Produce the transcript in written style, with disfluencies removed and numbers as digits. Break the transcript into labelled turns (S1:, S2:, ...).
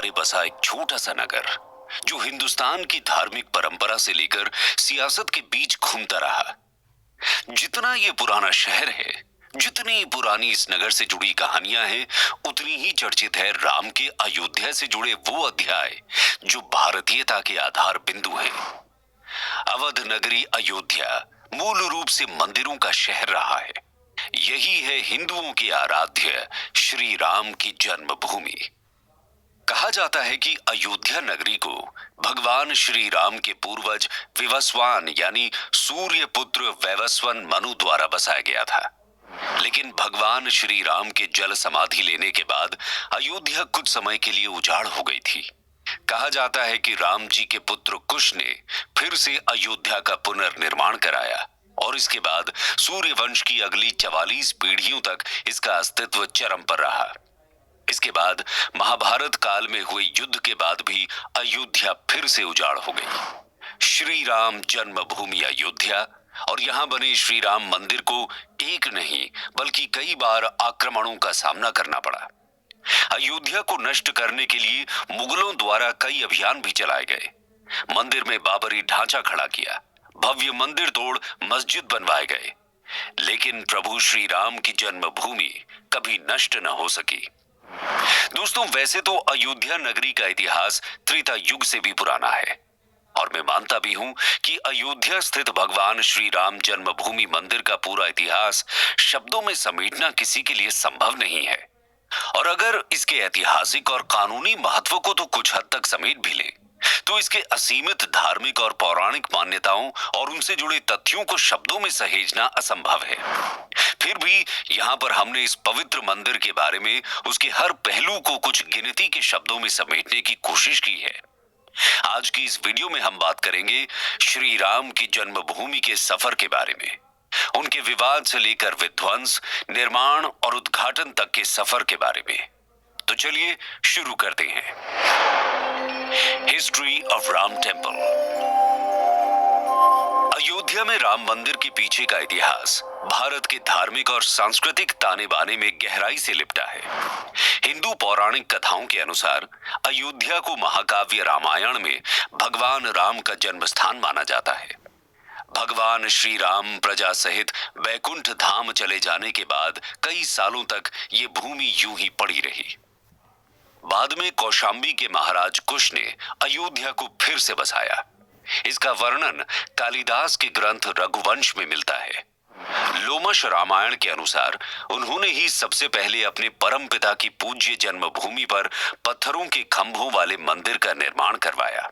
S1: किनारे बसा एक छोटा सा नगर जो हिंदुस्तान की धार्मिक परंपरा से लेकर सियासत के बीच घूमता रहा। जितना ये पुराना शहर है, जितनी पुरानी इस नगर से जुड़ी कहानियां हैं, उतनी ही चर्चित है राम के अयोध्या से जुड़े वो अध्याय जो भारतीयता के आधार बिंदु हैं। अवध नगरी अयोध्या मूल रूप से मंदिरों का शहर रहा है। यही है हिंदुओं के आराध्य श्री राम की जन्मभूमि। कहा जाता है कि अयोध्या नगरी को भगवान श्री राम के पूर्वज विवस्वान यानी सूर्य पुत्र वैवस्वन मनु द्वारा बसाया गया था। लेकिन भगवान श्री राम के जल समाधि लेने के बाद अयोध्या कुछ समय के लिए उजाड़ हो गई थी। कहा जाता है कि राम जी के पुत्र कुश ने फिर से अयोध्या का पुनर्निर्माण कराया और इसके बाद सूर्य वंश की अगली 44 पीढ़ियों तक इसका अस्तित्व चरम पर रहा। इसके बाद महाभारत काल में हुए युद्ध के बाद भी अयोध्या फिर से उजाड़ हो गई। श्री राम जन्मभूमि अयोध्या और यहां बने श्री राम मंदिर को एक नहीं बल्कि कई बार आक्रमणों का सामना करना पड़ा। अयोध्या को नष्ट करने के लिए मुगलों द्वारा कई अभियान भी चलाए गए। मंदिर में बाबरी ढांचा खड़ा किया, भव्य मंदिर तोड़ मस्जिद बनवाए गए, लेकिन प्रभु श्री राम की जन्मभूमि कभी नष्ट न हो सकी। दोस्तों, वैसे तो अयोध्या नगरी का इतिहास त्रेता युग से भी पुराना है और मैं मानता भी हूं कि अयोध्या स्थित भगवान श्री राम जन्मभूमि मंदिर का पूरा इतिहास शब्दों में समेटना किसी के लिए संभव नहीं है। और अगर इसके ऐतिहासिक और कानूनी महत्व को तो कुछ हद तक समेट भी ले, तो इसके असीमित धार्मिक और पौराणिक मान्यताओं और उनसे जुड़े तथ्यों को शब्दों में सहेजना असंभव है। फिर भी यहाँ पर हमने इस पवित्र मंदिर के बारे में उसके हर पहलू को कुछ गिनती के शब्दों में समेटने की कोशिश की है। आज की इस वीडियो में हम बात करेंगे श्री राम की जन्मभूमि के सफर के बारे में, उनके विवाद से लेकर विध्वंस, निर्माण और उद्घाटन तक के सफर के बारे में। तो चलिए शुरू करते हैं। History of Ram temple. Ayodhya में राम मंदिर के पीछे का इतिहास भारत के धार्मिक और सांस्कृतिक ताने बाने में गहराई से लिपटा है। हिंदू पौराणिक कथाओं के अनुसार अयोध्या को महाकाव्य रामायण में भगवान राम का जन्म स्थान माना जाता है। भगवान श्री राम प्रजा सहित बैकुंठ धाम चले जाने के बाद कई सालों तक ये भूमि यूं ही पड़ी रही। बाद में कौशांबी के महाराज कुश ने अयोध्या को फिर से बसाया। इसका वर्णन कालिदास के ग्रंथ रघुवंश में मिलता है। लोमश रामायण के अनुसार उन्होंने ही सबसे पहले अपने परमपिता की पूज्य जन्मभूमि पर पत्थरों के खंभों वाले मंदिर का निर्माण करवाया।